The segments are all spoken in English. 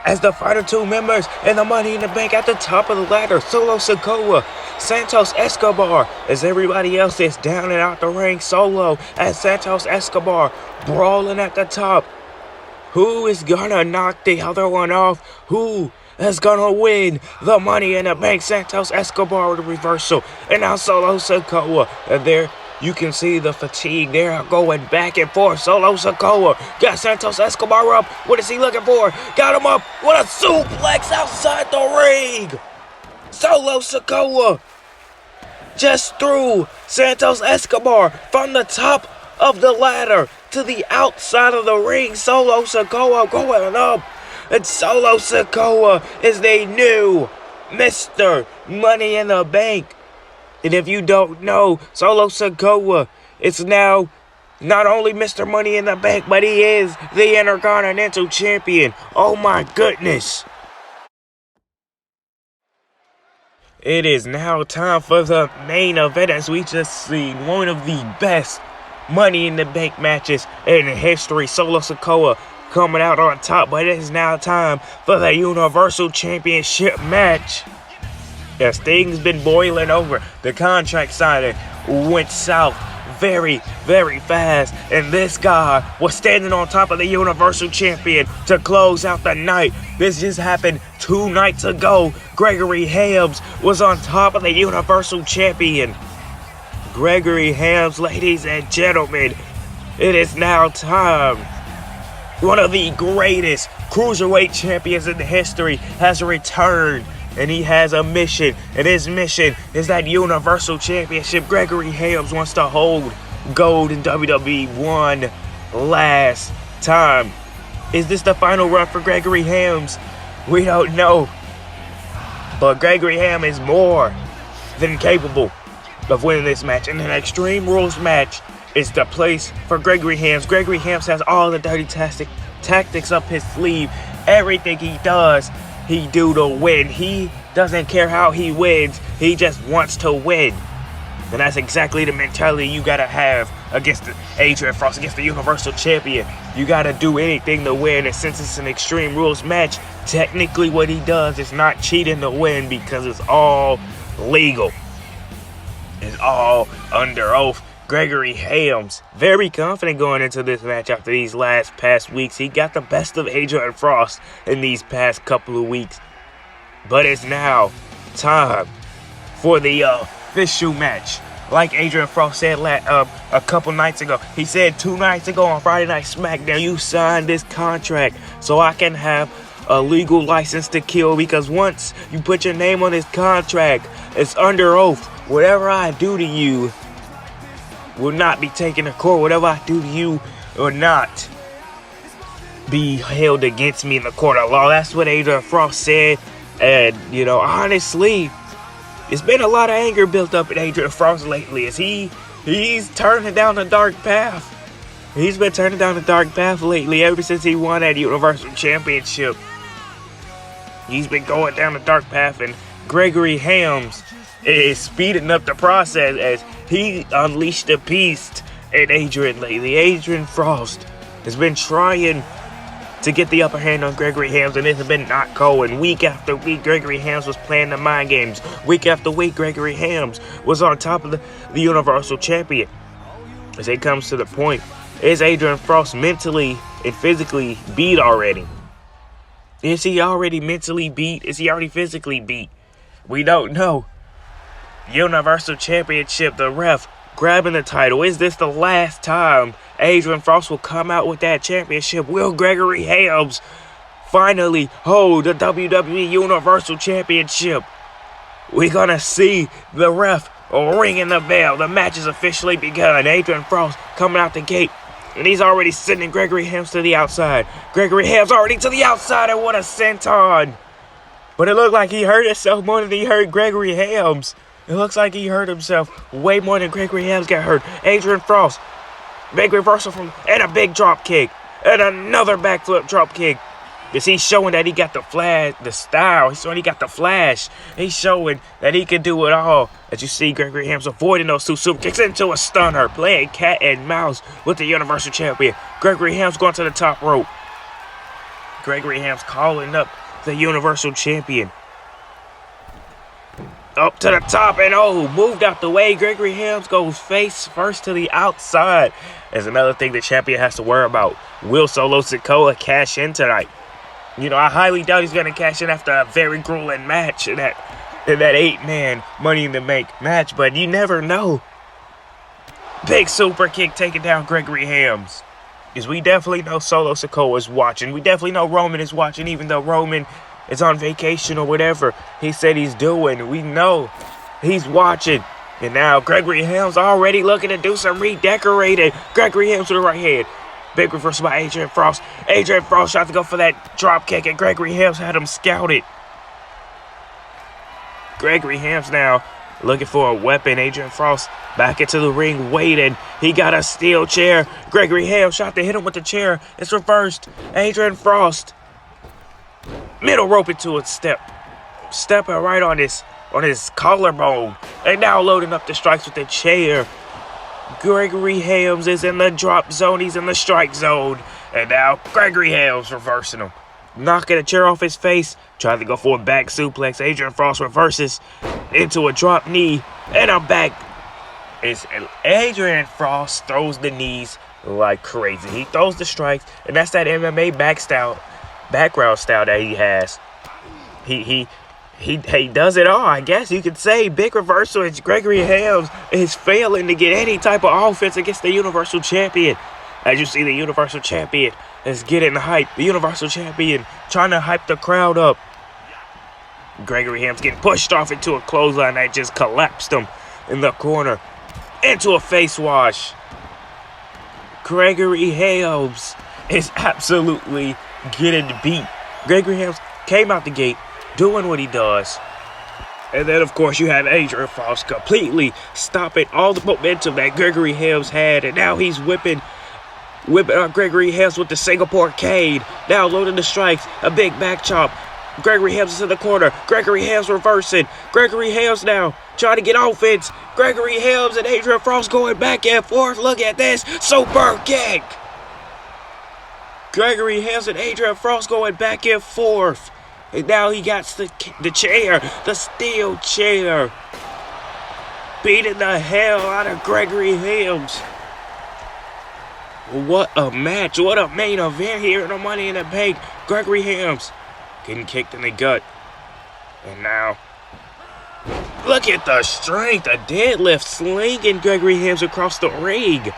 as the final two members in the Money in the Bank at the top of the ladder. Solo Sikoa, Santos Escobar, as everybody else is down and out the ring. Solo and Santos Escobar brawling at the top. Who is gonna knock the other one off? Who is gonna win the Money in the Bank? Santos Escobar with a reversal, and now Solo Sikoa. And there you can see the fatigue. They're going back and forth. Solo Sikoa got Santos Escobar up. What is he looking for? Got him up. What a suplex outside the ring. Solo Sikoa just threw Santos Escobar from the top of the ladder to the outside of the ring. Solo Sikoa going up. And Solo Sikoa is the new Mr. Money in the Bank. And if you don't know, Solo Sikoa is now not only Mr. Money in the Bank, but he is the Intercontinental Champion. Oh my goodness. It is now time for the main event, as we just seen one of the best Money in the Bank matches in history. Solo Sikoa coming out on top, but it is now time for the Universal Championship match. As things been boiling over, the contract signing went south very, very fast, and this guy was standing on top of the Universal Champion to close out the night. This just happened 2 nights ago. Gregory Helms was on top of the Universal Champion. Gregory Helms, ladies and gentlemen, it is now time. One of the greatest cruiserweight champions in history has returned. And he has a mission, and his mission is that Universal Championship. Gregory Helms wants to hold gold in WWE one last time. Is this the final run for Gregory Helms? We don't know. But Gregory Helms is more than capable of winning this match. And an Extreme Rules match is the place for Gregory Helms. Gregory Helms has all the dirty tactics up his sleeve. Everything he does, he do to win. He doesn't care how he wins. He just wants to win. And that's exactly the mentality you gotta have against Adrian Frost, against the Universal Champion. You gotta do anything to win. And since it's an Extreme Rules match, technically what he does is not cheating to win, because it's all legal. It's all under oath. Gregory Helms, very confident going into this match after these past weeks. He got the best of Adrian Frost in these past couple of weeks. But it's now time for the official match. Like Adrian Frost said a couple nights ago. He said 2 nights ago on Friday Night SmackDown, you signed this contract so I can have a legal license to kill, because once you put your name on this contract, it's under oath. Whatever I do to you will not be taken to court. Whatever I do to you will not be held against me in the court of law. That's what Adrian Frost said. And, you know, honestly, it's been a lot of anger built up in Adrian Frost lately, as he's turning down the dark path. He's been turning down the dark path lately ever since he won that Universal Championship. He's been going down the dark path, and Gregory Helms is speeding up the process as he unleashed the beast in Adrian lately. Adrian Frost has been trying to get the upper hand on Gregory Helms, and it has been not going. Week after week, Gregory Helms was playing the mind games. Week after week, Gregory Helms was on top of the Universal Champion. As it comes to the point, is Adrian Frost mentally and physically beat already? Is he already mentally beat? Is he already physically beat? We don't know. Universal Championship, the ref grabbing the title. Is this the last time Adrian Frost will come out with that championship? Will Gregory Helms finally hold the WWE Universal Championship? We're gonna see the ref ringing the bell. The match has officially begun. Adrian Frost coming out the gate, and he's already sending Gregory Helms to the outside. Gregory Helms already to the outside, and what a senton. But it looked like he hurt himself more than he hurt Gregory Helms. It looks like he hurt himself way more than Gregory Helms got hurt. Adrian Frost, big reversal and a big drop kick, and another backflip drop kick. Because he's showing that he got the style. He's showing he got the flash. He's showing that he can do it all. As you see, Gregory Helms avoiding those 2 super kicks into a stunner, playing cat and mouse with the Universal Champion. Gregory Helms going to the top rope. Gregory Helms calling up the Universal Champion. Up to the top and moved out the way. Gregory Helms goes face first to the outside. There's another thing the champion has to worry about. Will Solo Sikoa cash in tonight? You know, I highly doubt he's going to cash in after a very grueling match in that 8-man Money in the Bank match, but you never know. Big super kick taking down Gregory Helms. Because we definitely know Solo Sikoa is watching. We definitely know Roman is watching, even though Roman is on vacation or whatever he said he's doing. We know he's watching. And now Gregory Helms already looking to do some redecorating. Gregory Helms with the right hand. Big reversal by Adrian Frost. Adrian Frost tried to go for that drop kick, and Gregory Helms had him scouted. Gregory Helms now looking for a weapon. Adrian Frost back into the ring waiting. He got a steel chair. Gregory Helms shot to hit him with the chair. It's reversed. Adrian Frost. Middle rope into a step. Stepping right on his collarbone. And now loading up the strikes with the chair. Gregory Helms is in the drop zone. He's in the strike zone. And now Gregory Helms reversing him. Knocking a chair off his face. Trying to go for a back suplex. Adrian Frost reverses into a drop knee. And a back. Adrian Frost throws the knees like crazy. He throws the strikes. And that's that MMA background style that he has. He does it all, I guess you could say. Big reversal. It's Gregory Helms is failing to get any type of offense against the Universal Champion. As you see, the Universal Champion is getting hype. The Universal Champion trying to hype the crowd up. Gregory Helms getting pushed off into a clothesline that just collapsed him in the corner. Into a face wash. Gregory Helms is absolutely getting beat. Gregory Helms came out the gate doing what he does. And then, of course, you have Adrian Frost completely stopping all the momentum that Gregory Helms had. And now he's whipping Gregory Helms with the Singapore cane. Now loading the strikes. A big back chop. Gregory Helms is in the corner. Gregory Helms reversing. Gregory Helms now trying to get offense. Gregory Helms and Adrian Frost going back and forth. Look at this. Super kick. Gregory Helms and Adrian Frost going back and forth. And now he got the chair. The steel chair. Beating the hell out of Gregory Helms. What a match. What a main event here in the Money in the Bank. Gregory Helms getting kicked in the gut. And now, look at the strength. A deadlift slinging Gregory Helms across the ring.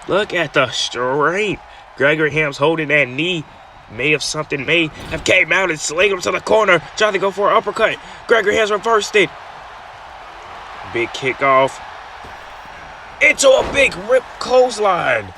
Look at the strength. Gregory Helms holding that knee. May have came out and slinged him to the corner. Trying to go for an uppercut. Gregory Helms reversed it. Big kickoff. Into a big rip clothesline.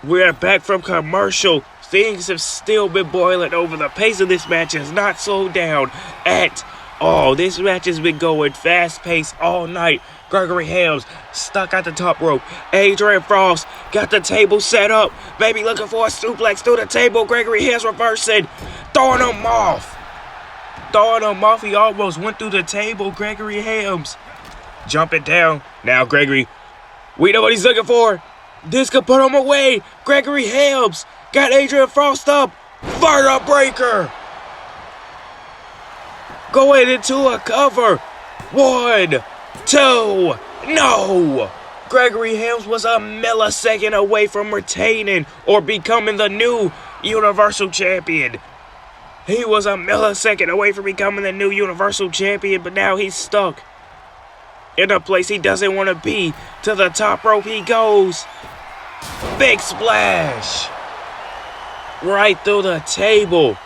We're back from commercial. Things have still been boiling over. The pace of this match has not slowed down at all. This match has been going fast-paced all night. Gregory Helms stuck at the top rope. Adrian Frost got the table set up. Baby looking for a suplex through the table. Gregory Helms reversing. Throwing him off. He almost went through the table. Gregory Helms jumping down. Now Gregory, we know what he's looking for. This could put him away. Gregory Helms got Adrian Frost up. Fire breaker. Going into a cover. 1, 2, no! Gregory Helms was a millisecond away from retaining or becoming the new Universal Champion. He was a millisecond away from becoming the new Universal Champion, but now he's stuck in a place he doesn't want to be. To the top rope he goes. Big splash. Right through the table.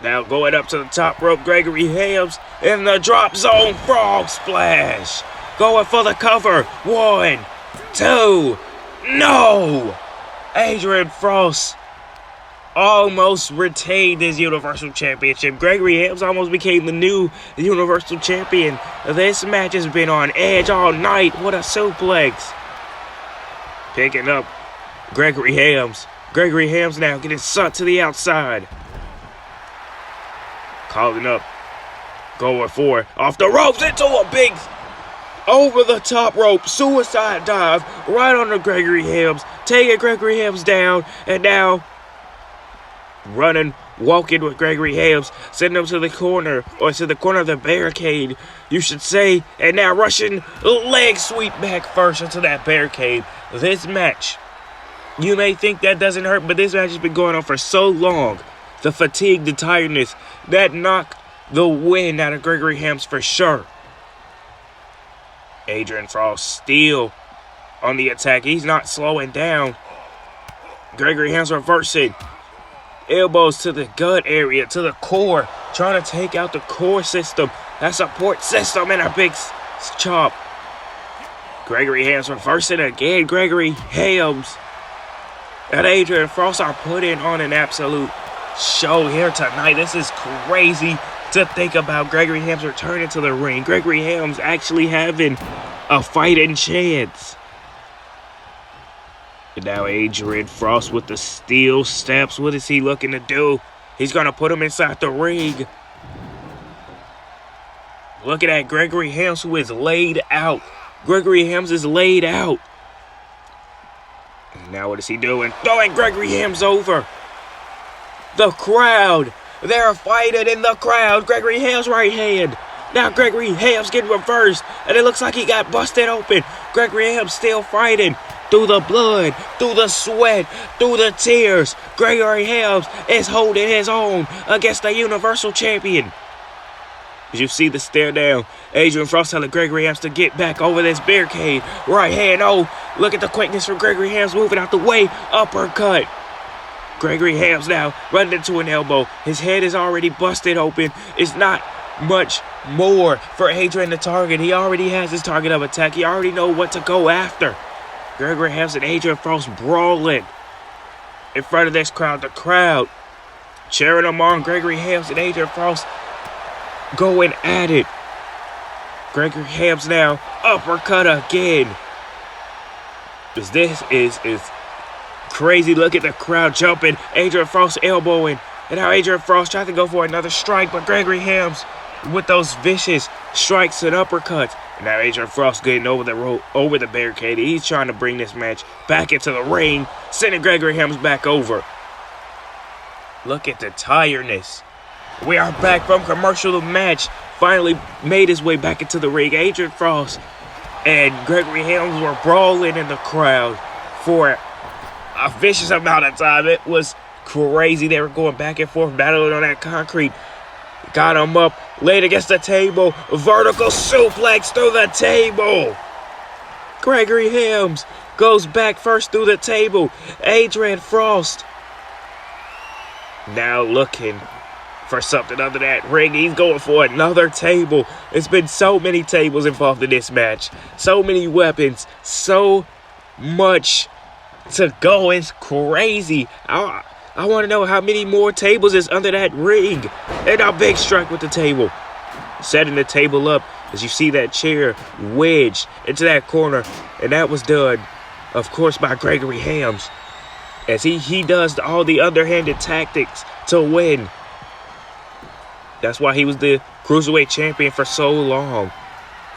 Now going up to the top rope, Gregory Helms in the drop zone frog splash. Going for the cover. 1, 2, no! Adrian Frost almost retained his Universal Championship. Gregory Helms almost became the new Universal Champion. This match has been on edge all night. What a suplex. Picking up Gregory Helms. Gregory Helms now getting sucked to the outside. Calling up. Going for off the ropes into a big over the top rope suicide dive right under Gregory Helms. Taking Gregory Helms down. And now running, walking with Gregory Helms, sending him to the corner, or to the corner of the barricade, you should say, and now rushing leg sweep back first into that barricade. This match, you may think that doesn't hurt, but this match has been going on for so long. The fatigue, the tiredness, that knocked the wind out of Gregory Helms for sure. Adrian Frost still on the attack. He's not slowing down. Gregory Helms reversing. Elbows to the gut area, to the core. Trying to take out the core system. That support system, and a big chop. Gregory Helms reversing again. Gregory Helms and Adrian Frost are putting on an absolute show here tonight. This is crazy to think about. Gregory Helms returning to the ring. Gregory Helms actually having a fighting chance. And now Adrian Frost with the steel steps. What is he looking to do? He's going to put him inside the ring. Look at that Gregory Helms, who is laid out. Gregory Helms is laid out. And now what is he doing? Throwing Gregory Helms over. The crowd. They're fighting in the crowd. Gregory Helms' right hand. Now Gregory Helms getting reversed. And it looks like he got busted open. Gregory Helms still fighting. Through the blood, through the sweat, through the tears. Gregory Helms is holding his own against the Universal Champion. As you see the stare down, Adrian Frost telling Gregory Helms to get back over this barricade. Right hand, oh, look at the quickness from Gregory Helms moving out the way. Uppercut. Gregory Helms now running into an elbow. His head is already busted open. It's not much more for Adrian to target. He already has his target of attack. He already knows what to go after. Gregory Helms and Adrian Frost brawling in front of this crowd. The crowd cheering them on. Gregory Helms and Adrian Frost going at it. Gregory Helms now uppercut again. This is crazy. Look at the crowd jumping. Adrian Frost elbowing. And now Adrian Frost tried to go for another strike, but Gregory Helms with those vicious strikes and uppercuts. And now Adrian Frost getting over the rope, over the barricade. He's trying to bring this match back into the ring, sending Gregory Helms back over. Look at the tiredness. We are back from commercial. The match finally made his way back into the ring. Adrian Frost and Gregory Helms were brawling in the crowd for a vicious amount of time. It was crazy. They were going back and forth, battling on that concrete. Got him up, laid against the table, vertical suplex through the table. Gregory Helms goes back first through the table. Adrian Frost now looking for something under that ring. He's going for another table. There's been so many tables involved in this match. So many weapons. So much to go. It's crazy. I want to know how many more tables is under that ring. And a big strike with the table. Setting the table up as you see that chair wedged into that corner. And that was done, of course, by Gregory Helms. As he does all the underhanded tactics to win. That's why he was the Cruiserweight champion for so long.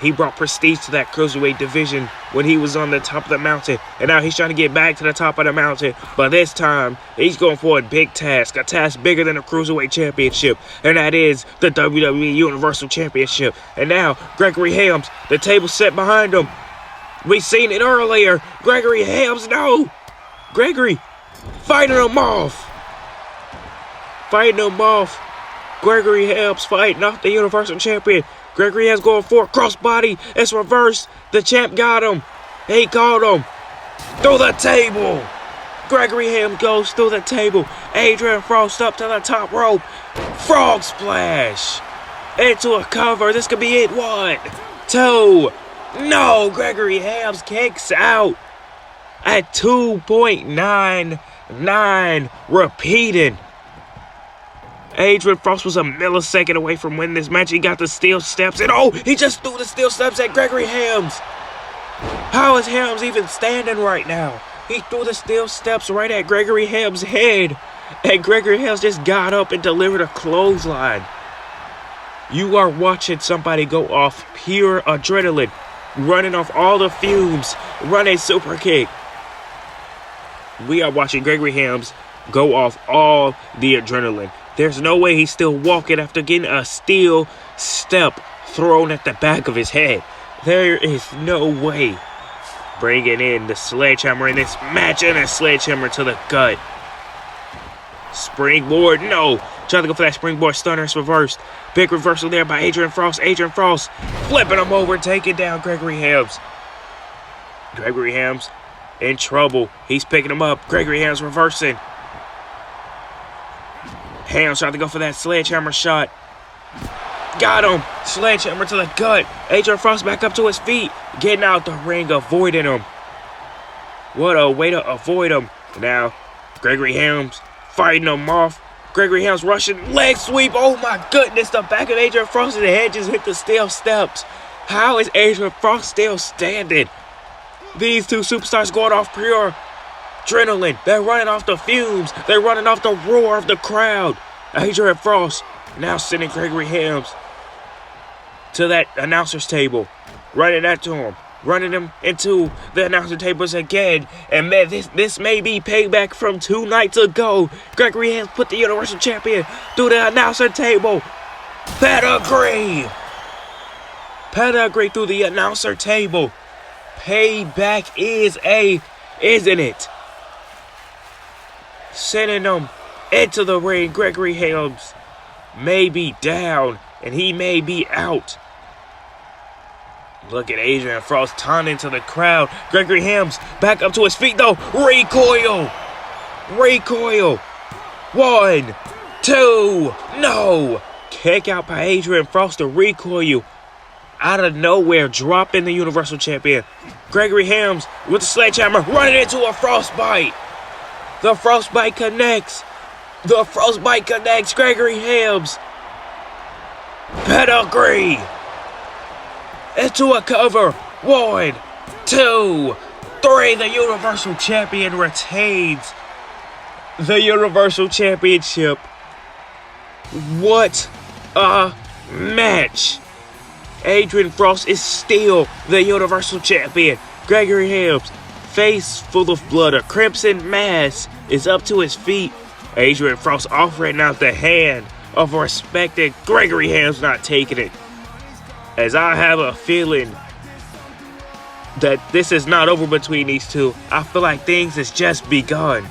He brought prestige to that Cruiserweight division when he was on the top of the mountain. And now he's trying to get back to the top of the mountain. But this time, he's going for a big task. A task bigger than the Cruiserweight Championship. And that is the WWE Universal Championship. And now, Gregory Helms, the table set behind him. We seen it earlier. Gregory Helms, no! Gregory fighting him off. Fighting him off. Gregory Helms fighting off the Universal Champion. Gregory Helms going for a crossbody. It's reversed. The champ got him. He caught him. Through the table. Gregory Helms goes through the table. Adrian Frost up to the top rope. Frog splash. Into a cover. This could be it. 1, 2. No. Gregory Helms kicks out at 2.99. Repeating. Adrian Frost was a millisecond away from winning this match. He got the steel steps, and oh, he just threw the steel steps at Gregory Helms. How is Helms even standing right now? He threw the steel steps right at Gregory Helms' head, and Gregory Helms just got up and delivered a clothesline. You are watching somebody go off pure adrenaline, running off all the fumes, run a super kick. We are watching Gregory Helms go off all the adrenaline. There's no way he's still walking after getting a steel step thrown at the back of his head. There is no way. Bringing in the sledgehammer in this match, and a sledgehammer to the gut. Springboard, no. Trying to go for that springboard stunner, it's reversed. Big reversal there by Adrian Frost. Adrian Frost flipping him over, taking down Gregory Helms. Gregory Helms in trouble. He's picking him up. Gregory Helms reversing. Helms trying to go for that sledgehammer shot. Got him. Sledgehammer to the gut. Adrian Frost back up to his feet. Getting out the ring, avoiding him. What a way to avoid him. Now, Gregory Helms fighting him off. Gregory Helms rushing leg sweep. Oh my goodness. The back of Adrian Frost's head just hit the steel steps. How is Adrian Frost still standing? These two superstars going off pure adrenaline. They're running off the fumes. They're running off the roar of the crowd. Adrian Frost now sending Gregory Helms to that announcer's table. Running that to him. Running him into the announcer tables again. And man, this may be payback from 2 nights ago. Gregory Helms put the Universal Champion through the announcer table. Pedigree. Pedigree through the announcer table. Payback isn't it? Sending him into the ring. Gregory Helms may be down and he may be out. Look at Adrian Frost taunting to the crowd. Gregory Helms back up to his feet though. Recoil. Recoil. 1, 2. No. Kick out by Adrian Frost to recoil. Out of nowhere, dropping the Universal Champion. Gregory Helms with the sledgehammer running into a frostbite. The frostbite connects. The frostbite connects. Gregory Helms. Pedigree. Into a cover. 1, 2, 3. The Universal Champion retains the Universal Championship. What a match. Adrian Frost is still the Universal Champion. Gregory Helms, face full of blood, a crimson mass, is up to his feet. Adrian Frost offering out the hand of respect, and Gregory Helms not taking it. As I have a feeling that this is not over between these two. I feel like things has just begun.